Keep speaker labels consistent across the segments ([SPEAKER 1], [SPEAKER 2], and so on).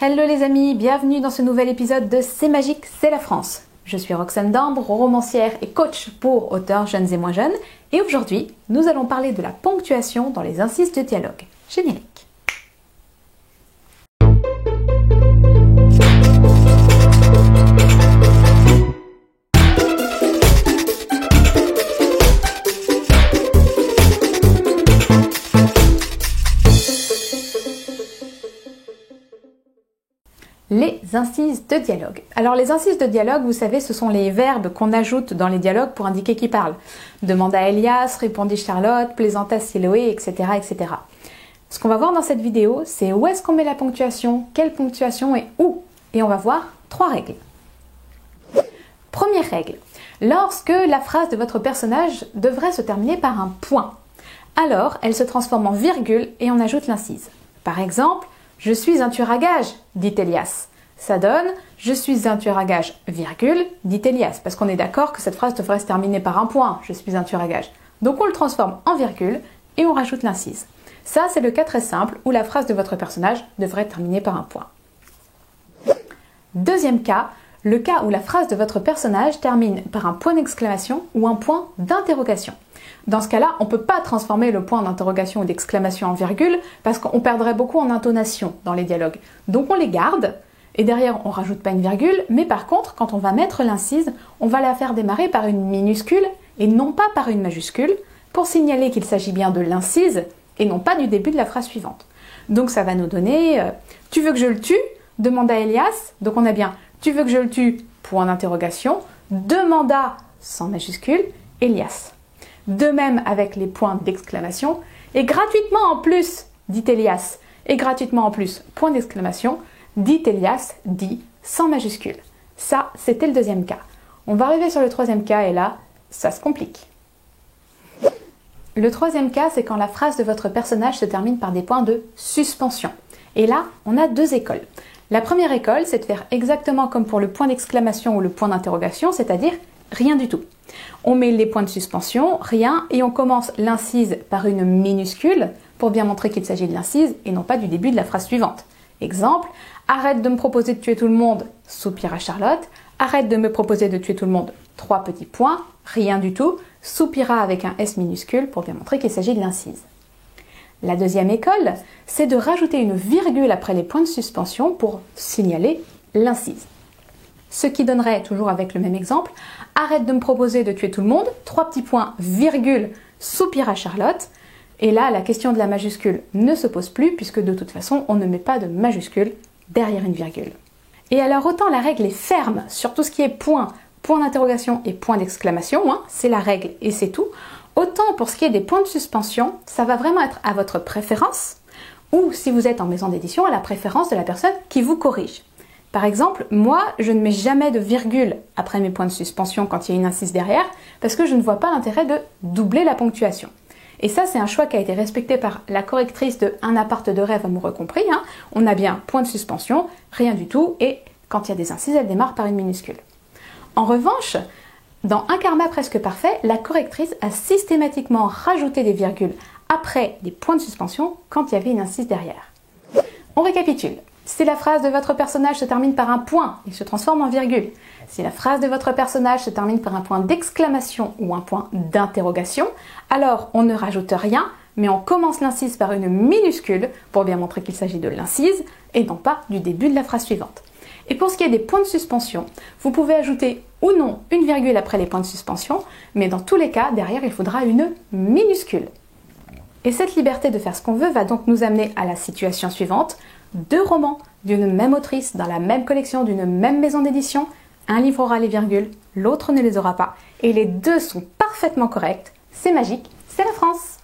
[SPEAKER 1] Hello les amis, bienvenue dans ce nouvel épisode de C'est magique, c'est la France. Je suis Roxane Dambre, romancière et coach pour auteurs jeunes et moins jeunes. Et aujourd'hui, nous allons parler de la ponctuation dans les incises de dialogue. Générique. Les incises de dialogue. Alors les incises de dialogue, vous savez, ce sont les verbes qu'on ajoute dans les dialogues pour indiquer qui parle. Demanda Elias, répondit Charlotte, plaisanta Siloé, etc., etc. Ce qu'on va voir dans cette vidéo, c'est où est-ce qu'on met la ponctuation, quelle ponctuation et où. Et on va voir 3 règles. Première règle, lorsque la phrase de votre personnage devrait se terminer par un point, alors elle se transforme en virgule et on ajoute l'incise. Par exemple, je suis un tueur à gages, dit Elias. Ça donne « Je suis un tueur à gages, virgule, dit Elias », parce qu'on est d'accord que cette phrase devrait se terminer par un point, « Je suis un tueur à gages ». Donc on le transforme en virgule et on rajoute l'incise. Ça, c'est le cas très simple où la phrase de votre personnage devrait terminer par un point. Deuxième cas, le cas où la phrase de votre personnage termine par un point d'exclamation ou un point d'interrogation. Dans ce cas-là, on ne peut pas transformer le point d'interrogation ou d'exclamation en virgule parce qu'on perdrait beaucoup en intonation dans les dialogues. Donc on les garde et derrière on ne rajoute pas une virgule, mais par contre, quand on va mettre l'incise, on va la faire démarrer par une minuscule et non pas par une majuscule pour signaler qu'il s'agit bien de l'incise et non pas du début de la phrase suivante. Donc ça va nous donner « Tu veux que je le tue ?» demanda Elias. Donc on a bien « Tu veux que je le tue ?» point d'interrogation, demanda sans majuscule Elias. De même avec les points d'exclamation, et gratuitement en plus, dit Elias, et gratuitement en plus, point d'exclamation, dit Elias, dit sans majuscule. Ça, c'était le deuxième cas. On va arriver sur le troisième cas et là, ça se complique. Le troisième cas, c'est quand la phrase de votre personnage se termine par des points de suspension. Et là, on a 2 écoles. La première école, c'est de faire exactement comme pour le point d'exclamation ou le point d'interrogation, c'est-à-dire rien du tout. On met les points de suspension, rien, et on commence l'incise par une minuscule pour bien montrer qu'il s'agit de l'incise et non pas du début de la phrase suivante. Exemple, arrête de me proposer de tuer tout le monde, soupira Charlotte. Arrête de me proposer de tuer tout le monde, 3 petits points, rien du tout, soupira avec un S minuscule pour bien montrer qu'il s'agit de l'incise. La deuxième école, c'est de rajouter une virgule après les points de suspension pour signaler l'incise. Ce qui donnerait, toujours avec le même exemple, arrête de me proposer de tuer tout le monde, 3 petits points, virgule, soupira Charlotte. Et là, la question de la majuscule ne se pose plus puisque de toute façon, on ne met pas de majuscule derrière une virgule. Et alors, autant la règle est ferme sur tout ce qui est point, point d'interrogation et point d'exclamation, c'est la règle et c'est tout. Autant pour ce qui est des points de suspension, ça va vraiment être à votre préférence ou si vous êtes en maison d'édition, à la préférence de la personne qui vous corrige. Par exemple, moi, je ne mets jamais de virgule après mes points de suspension quand il y a une incise derrière, parce que je ne vois pas l'intérêt de doubler la ponctuation. Et ça, c'est un choix qui a été respecté par la correctrice de Un appart de rêve amoureux compris. On a bien point de suspension, rien du tout, et quand il y a des incises, elle démarre par une minuscule. En revanche, dans Un karma presque parfait, la correctrice a systématiquement rajouté des virgules après les points de suspension quand il y avait une incise derrière. On récapitule. Si la phrase de votre personnage se termine par un point, il se transforme en virgule. Si la phrase de votre personnage se termine par un point d'exclamation ou un point d'interrogation, alors on ne rajoute rien, mais on commence l'incise par une minuscule pour bien montrer qu'il s'agit de l'incise et non pas du début de la phrase suivante. Et pour ce qui est des points de suspension, vous pouvez ajouter ou non une virgule après les points de suspension, mais dans tous les cas, derrière, il faudra une minuscule. Et cette liberté de faire ce qu'on veut va donc nous amener à la situation suivante. 2 romans d'une même autrice dans la même collection d'une même maison d'édition, un livre aura les virgules, l'autre ne les aura pas, et les 2 sont parfaitement corrects. C'est magique, c'est la France.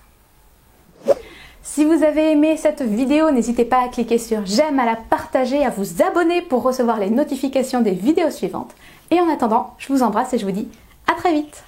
[SPEAKER 1] Si vous avez aimé cette vidéo, n'hésitez pas à cliquer sur j'aime, à la partager, à vous abonner pour recevoir les notifications des vidéos suivantes. Et en attendant, je vous embrasse et je vous dis à très vite.